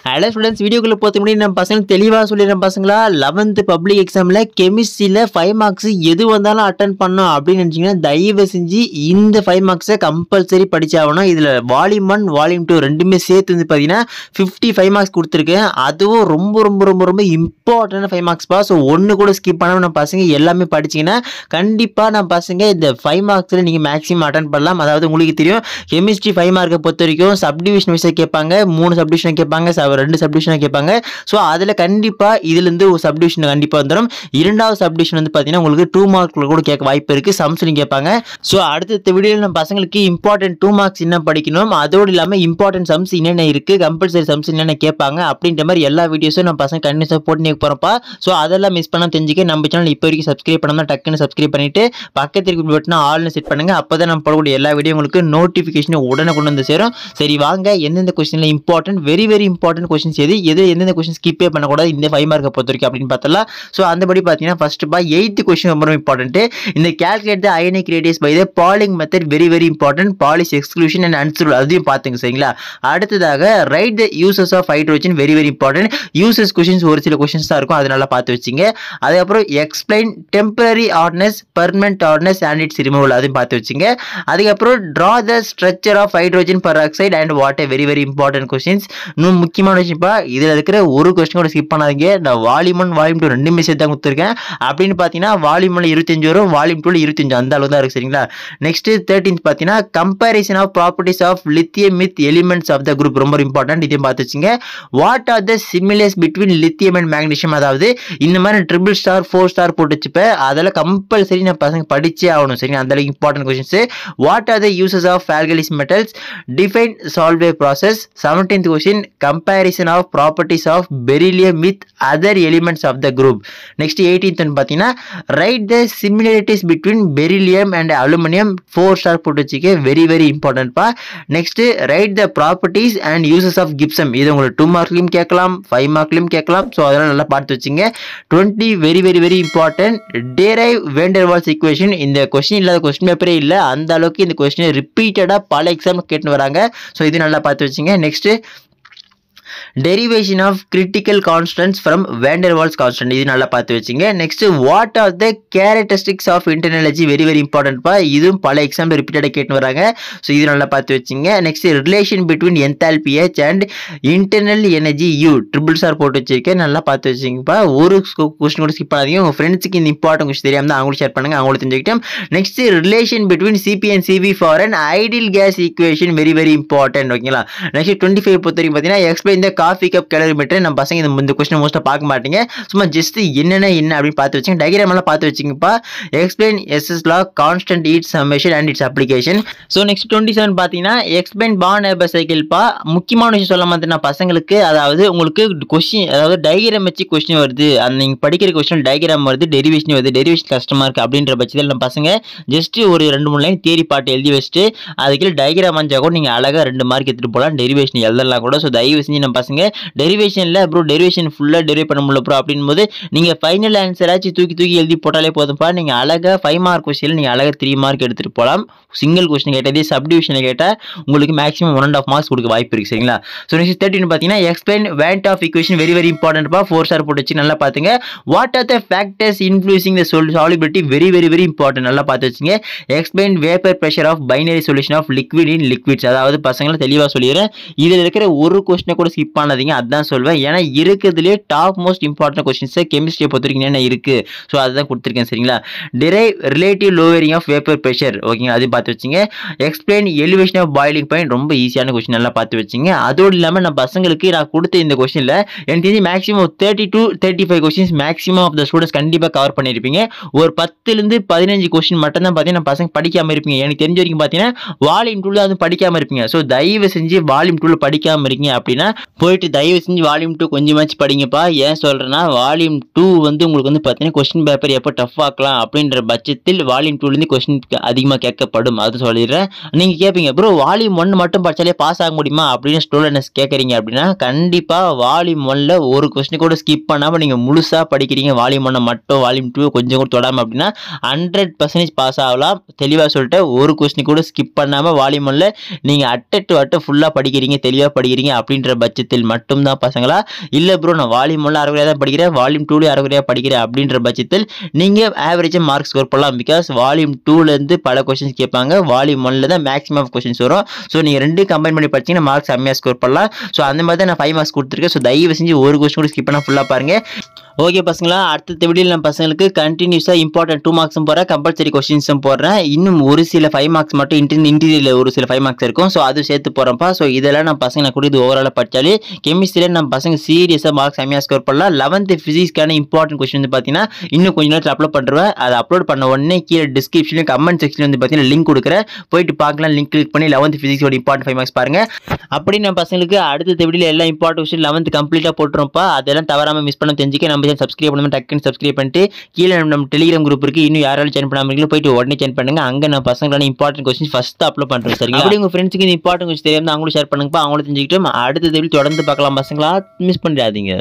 Hello students, வீடியோக்குள்ள போகிறதுக்கு முன்னாடி நம்ம பசங்க தெளிவாக சொல்லிடுறேன் பசங்களா. 11th பப்ளிக் எக்ஸாமில் கெமிஸ்ட்ரியில் 5 மார்க்ஸ் எது வந்தாலும் அட்டன் பண்ணோம் அப்படின்னு நினச்சிங்கன்னா தயவு செஞ்சு இந்த 5 மார்க்ஸை கம்பல்சரி படிச்சாகணும். இதில் வால்யூம் 1 வால்யூம் 2 ரெண்டுமே சேர்த்து வந்து பார்த்தீங்கன்னா 55 மார்க்ஸ் கொடுத்துருக்கேன். அதுவும் ரொம்ப ரொம்ப ரொம்ப ரொம்ப இம்பார்ட்டன்டான 5 மார்க்ஸ் பா. ஸோ ஒன்று கூட ஸ்கிப் பண்ணாமல் நம்ம பசங்க எல்லாமே படிச்சிங்கன்னா கண்டிப்பாக நம்ம பசங்க இந்த 5 மார்க்ஸில் நீங்கள் மேக்ஸிமம் அட்டன் பண்ணலாம். அதாவது உங்களுக்கு தெரியும் கெமிஸ்ட்ரி 5 மார்க்கை பொறுத்த வரைக்கும் சப்டிவிஷன் வைஸாக கேட்பாங்க, 3 சப்டிவிஷன் கேட்பாங்க, 2 சப்டிவிஷன் கேட்பாங்க. ஸோ அதில் கண்டிப்பாக இதுலேருந்து ஒரு சப்டிவிஷன் கண்டிப்பாக வந்துடும். இரண்டாவது சப்டிவிஷன் வந்து பார்த்தீங்கன்னா உங்களுக்கு 2 மார்க்கில் கூட கேட்க வாய்ப்பு இருக்குது, சம்ஸ்லையும் கேட்பாங்க. ஸோ அடுத்த வீடியோவில் நம்ம பசங்களுக்கு இம்பார்ட்டன்ட் 2 மார்க்ஸ் என்ன படிக்கணும், அதோடு இல்லாமல் இம்பார்ட்டன்ட் சம்ஸ் என்னென்ன இருக்குது, கம்பல்சரி சம்ஸ் என்னென்ன கேட்பாங்க அப்படின்ற மாதிரி எல்லா வீடியோஸும் நம்ம பசங்க கண்டிப்பாக போட்டு போகிறப்பா. ஸோ அதெல்லாம் மிஸ் பண்ணால் தெரிஞ்சுக்க நம்ம சேனல் இப்போ வரைக்கும் சப்ஸ்கிரைப் பண்ணாமல் டக்குன்னு சப்ஸ்கிரைப் பண்ணிவிட்டு பக்கத்திற்கு பட்டனா ஆல்னு செட் பண்ணுங்கள். அப்போ தான் நம்ம போடக்கூடிய எல்லா வீடியோ உங்களுக்கு நோட்டிஃபிகேஷன் உடனே கொண்டு வந்து சேரும். சரி வாங்க, எந்தெந்த கொஸ்டினில் important very very important questions எந்தெந்த கொஸ்டின் ஸ்கிப்பே பண்ணக்கூடாது இந்த 5 மார்க்கை பொறுத்த வரைக்கும் அப்படின்னு பார்த்தலாம். ஸோ அந்தபடி பார்த்தீங்கன்னா ஃபர்ஸ்ட் 8th கொஸ்டின் ரொம்ப இம்பார்ட்டன்ட். இந்த calculate the ionic radius by the Pauling method very very important. Pauli's exclusion and answer அதையும் பார்த்துங்க சரிங்களா. அடுத்ததாக write the uses of hydrogen very very important. Uses questions ஒரு சில கொஸ்டின்ஸ் தான் இருக்கும், அதனால பார்த்து வச்சுங்க. அதுக்கப்புறம் explain temporary hardness permanent hardness and its removal அதையும் பார்த்து வச்சுங்க. அதுக்கப்புறம் draw the structure of hydrogen peroxide and water very very important questions. இன்னும் முக்கியமான விஷயம்ப்பா, இதில் இருக்கிற ஒரு கொஸ்டின் கூட ஸ்கிப் பண்ணாதீங்க. நான் வால்யூம் 1 வால்யூம் 2 ரெண்டுமே சேர்த்து தான் கொடுத்துருக்கேன். அப்படின்னு பார்த்தீங்கன்னா வால்யூம் 1 25 வரும், வால்யூம் 2 25 அந்த அளவு தான் இருக்கு சரிங்களா. நெக்ஸ்ட் 13th பார்த்தீங்கன்னா comparison of properties of lithium with elements of the group ரொம்ப இம்பார்ட்டன்ட், இதையும் பார்த்து வச்சுங்க. What are the similars between lithium and magnesium, அதாவது இந்த மாதிரி ட்ரிபிள் ஸ்டார் 4 ஸ்டார் போட்டு வச்சுப்பேன், அதெல்லாம் கம்பல்சரி நான் பசங்க படிச்சே ஆகணும் சரிங்களா. அந்த அளவுக்கு important questions. What are the uses of alkalis metals, define Solvay process. 17th question comparison of properties of beryllium with other elements of the group. Next 18th பார்த்தீங்கன்னா write the similarities between beryllium and aluminium 4 star போட்டு வச்சுக்க very very important பா. Next write the properties and uses of gypsum, இது உங்களுக்கு 2 மார்க்லையும் கேட்கலாம் 5 மார்க்லையும் கேட்கலாம். So அதெல்லாம் நல்லா பார்த்து வச்சுங்க. 20 very very very important derive van der Waals equation. இந்த கொஸ்டின் இல்லாத கொஸ்டின் பேப்பரே இல்லை, அந்த அளவுக்கு இந்த கொஸ்டின் ரிப்பீட்டடாக பல எக்ஸாம் கேட்டு வராங்க. ஸோ இது நல்லா பார்த்து வச்சுங்க. Next derivation of critical constants from van der Waals constant, இது நல்லா பார்த்து வச்சுங்க. Next what are the characteristics of internal energy very very important பா. இதுவும் பல எக்ஸாம் ரிப்பீட்டடாக கேட்டு வராங்க. ஸோ இது நல்லா பார்த்து வச்சுங்க. Next relation between enthalpy H and internal energy U triple star போட்டு வச்சிருக்கேன், நல்லா பார்த்து வச்சுங்கப்பா. ஒரு கொஸ்டின் கூட ஸ்கிப் பண்ணாதீங்க. உங்கள் ஃப்ரெண்ட்ஸுக்கு இந்த இம்பார்ட்டன்ட் கொஸ்டின் தெரியாமல் தான் அவங்களும் ஷேர் பண்ணுங்க, அவங்களும் தெரிஞ்சுக்கிட்டோம். Next relation between Cp and Cv for an ideal case equation very very important ஓகேங்களா. நெக்ஸ்ட் 25 பொறுத்த வரைக்கும் பார்த்தீங்கன்னா எக்ஸ்பிளைன் இந்த காஃபி கப் கேலரிமீட்டர். நம்ம பசங்க இந்த கொஸ்டின் மோஸ்ட்டாக பார்க்க மாட்டீங்க, சும்மா ஜஸ்ட் என்ன அப்படின்னு பார்த்து வச்சுங்க. டயக்ராம் எல்லாம் பார்த்து வச்சுங்கப்பா. Explain Hess law constant heat summation and its application. So next 27 பார்த்தீங்கன்னா எக்ஸ்பிளைன் பாண்ட் ஹேபர் சைக்கிள் பா. முக்கியமான விஷயம் சொல்ல மாட்டேன் பசங்களுக்கு, அதாவது உங்களுக்கு கொஸ்டின் அதாவது டயக்ராம் வச்சு கொஸ்டின் வருது, அந்த நீங்கள் படிக்கிற கொஸ்டின் டயக்ராம் வருது, டெரிவேஷன் வருது, டெரிவேஷன் கஷ்டமாக இருக்குது அப்படின்ற பட்சத்தில் நம்ம பசங்க ஜஸ்ட் ஒரு 2-3 லைன் தேரி பாட்டு எழுதி வச்சுட்டு அதுக்கு டயக்ராம் வந்தால் கூட நீங்கள் அழகாக 2 மார்க் எடுத்துகிட்டு போகலாம், டெரிவேஷன் எழுதலாம் கூட. ஸோ தயவு செஞ்சு நம்ம பசங்க டெரிவேஷனில் ப்ரோ டெரிவேஷன் ஃபுல்லாக டெரிவேட் பண்ண முடியல ப்ரோ அப்படின்போது நீங்கள் ஃபைனல் ஆன்சராச்சும் தூக்கி எழுதி போட்டாலே போதும்ப்பா. நீங்கள் அழகாக 5 மார்க் கொஸ்டினில் நீங்கள் அழகாக 3 மார்க் எடுத்துகிட்டு போகலாம். சிங்கிள் கொஸ்டின் கேட்டதே சப்டிவிஷனை கேட்டால் உங்களுக்கு மேக்ஸிமம் 1.5 மார்க்ஸ் கொடுக்க வாய்ப்பு இருக்குது சரிங்களா. ஸோ நெக்ஸ்ட் 13 பார்த்தீங்கன்னா explain van't Hoff equation very very இம்பார்ட்டன்ட்ப்பா. 4 ஸ்டார் போட்டு வச்சு நல்லா பார்த்துங்க. What are the factors influencing the solubility very very very important, நல்லா பார்த்து வச்சுங்க. Explain vapour pressure of binary solution of liquid in liquids, அதாவது பசங்களை தெளிவாக சொல்லிடுறேன். இதில் இருக்கிற ஒரு கொஸ்டினை கூட ஸ்கிப் பண்ணாதீங்க, அதுதான் சொல்வேன். ஏன்னா இருக்கிறதுலே டாப் மோஸ்ட் இம்பார்ட்டன்ட் கொஸ்டின்ஸ் கெமிஸ்ட்ரியை பொறுத்த வரைக்கும் என்ன இருக்கு, ஸோ அதுதான் கொடுத்துருக்கேன் சரிங்களா. Derive relative lowering of vapour pressure ஓகேங்களா, அதையும் பார்த்து வச்சுங்க. Explain elevation of boiling point ரொம்ப ஈஸியான கொஸ்டின், நல்லா பார்த்து வச்சுங்க. அதோடு இல்லாமல் நான் பசங்களுக்கு நான் கொடுத்த இந்த கொஸ்டினில் எனக்கு தெரிஞ்சு maximum 30 to 35 questions maximum of the students கண்டிப்பாக கவர் பண்ணியிருப்பீங்க. ஒரு 10லேருந்து 15 கொஸ்டின் மட்டும் தான் பார்த்தீங்கன்னா பசங்க படிக்காமல் இருப்பீங்க. எனக்கு தெரிஞ்ச வரைக்கும் பார்த்தீங்கன்னா வால்யூம் 2 அது படிக்காமல் இருப்பீங்க. ஸோ தயவு செஞ்சு வால்யூம் 2 படிக்காமல் இருக்கீங்க அப்படின்னா போயிட்டு தயவு செஞ்சு வால்யூம் 2 கொஞ்சமாச்சும் படிங்கப்பா. ஏன் சொல்கிறேன்னா வால்யூம் 2 வந்து உங்களுக்கு வந்து பார்த்தீங்கன்னா கொஸ்டின் பேப்பர் எப்போ டஃப் ஆக்கலாம் அப்படின்ற பட்சத்தில் வால்யூம் 2லேருந்து கொஸ்டின் அதிகமாக கேட்கப்படும், அது சொல்லிடுறேன். நீங்கள் கேட்பீங்க ப்ரோ வால்யூம் 1 மட்டும் படித்தாலே பாஸ் ஆக முடியுமா அப்படின்னு ஸ்டூடெண்ட்ஸ் கேட்குறீங்க அப்படின்னா கண்டிப்பாக வால்யூம் 1ல் ஒரு கொஸ்டின் கூட ஸ்கிப் பண்ணாமல் நீங்கள் முழுசாக படிக்கிறீங்க, வால்யூம் 1 மட்டும் வால்யூம் 2 கொஞ்சம் கூட தொடாமல் அப்படின்னா 100% பாஸ் ஆகலாம். தெளிவாக சொல்லிட்டு ஒரு கொஸ்டின் கூட ஸ்கிப் பண்ணாமல் வால்யூம் 1ல் நீங்கள் அட்டை டு அட்டை ஃபுல்லாக படிக்கிறீங்க, தெளிவாக படிக்கிறீங்க அப்படின்ற பட்சத்தில் பட்சத்தில் மட்டும்தான் பசங்களா, இல்ல ப்ரோ நான் வால்யூம் 1 அரைகுறையா தான் படிக்கிறேன், வால்யூம் 2 அரைகுறையா படிக்கிறேன் அப்படின்ற பட்சத்தில் நீங்க ஆவரேஜா மார்க் ஸ்கோர் பண்ணலாம். பிகாஸ் வால்யூம் 2ல இருந்து பல கொஸ்டின்ஸ் கேட்பாங்க, வால்யூம் 1ல தான் மேக்ஸிமம் ஆஃப் கொஸ்டின்ஸ் வரும். ஸோ நீங்க ரெண்டையும் கம்பைன் பண்ணி படிச்சீங்கன்னா மார்க் செம்மையா ஸ்கோர் பண்ணலாம். ஸோ அந்த மாதிரி தான் நான் 5 மார்க்ஸ் கொடுத்துருக்கேன். ஸோ தயவு செஞ்சு ஒரு கொஸ்டின் கூட ஸ்கிப் பண்ணா ஃபுல்லா பாருங்க. ஓகே பசங்களா, அடுத்த வீடியோவில் நம்ம பசங்களுக்கு கண்டினியூஸா இம்பார்ட்டன்ட் 2 மார்க்ஸும் போடுறேன், கம்பல்சரி கொஸ்டின்ஸும் போடுறேன். இன்னும் ஒரு சில 5 மார்க்ஸ் மட்டும் இன்டீரியர்ல ஒரு சில 5 மார்க்ஸ் இருக்கும். ஸோ அது சேர்த்து போறேன்ப்பா. ஸோ இதெல்லாம் நம்ம பசங்க நான் கூட இது ஓவராலாக படிச்சாலே கெமிஸ்ட்ரியில் நம்ம பசங்க சீரியஸாக மார்க்ஸ் செம்மையாக ஸ்கோர் பண்ணலாம். 11th ஃபிசிக்ஸ்க்கான இம்பார்ட்டன்ட் கொஸ்டின் வந்து பார்த்தீங்கன்னா இன்னும் கொஞ்ச நேரத்தில் அப்லோட் பண்ணுறேன். அதை அப்லோட் பண்ண உடனே கீழே டிஸ்கிரிப்ஷன்லையும் கமெண்ட் செக்ஷன் வந்து பார்த்தீங்கன்னா லிங்க் கொடுக்குறேன், போயிட்டு பார்க்கலாம். லிங்க் கிளிக் பண்ணி 11th ஃபிசிக்ஸோட இம்பார்ட்டன்ட் 5 மார்க்ஸ் பாருங்க. அப்படி நம்ம பசங்களுக்கு அடுத்த வீடியோவில் எல்லா இம்பார்ட்டன்ட் கொஸ்டின் 11th கம்ப்ளீட்டாக போட்டுருப்பா. அதெல்லாம் தவறாமல் மிஸ் பண்ண தெரிஞ்சுக்க நம்ம சேனல் சப்ஸ்கிரைப் பண்ணாமல் டக்குன்னு சப்ஸ்கிரைப் பண்ணிட்டு கீழே நம்ம டெலிகிராம் குரூப் இருக்கு, இன்னும் யாராலும் ஜாயின் பண்ணாமல் போயிட்டு உடனே ஜாயின் பண்ணுங்க. அங்கே நான் பசங்களான இம்பார்ட்டன்ட் கொஸ்டின் ஃபர்ஸ்ட் அப்லோட் பண்ணுறேன். சரிங்களா? அப்படி உங்க ஃப்ரெண்ட்ஸுக்கு இந்த இம்பார்ட்டன்ட் கொஸ்டின் தெரியாமல் அவங்களும் ஷேர் பண்ணுங்கப்பா, அவங்களும் தெரிஞ்சுக்கிட்டு அடுத்த வீடியோ தொடர்ந்து பார்க்கலாம் பசங்களா, மிஸ் பண்ணிடாதீங்க.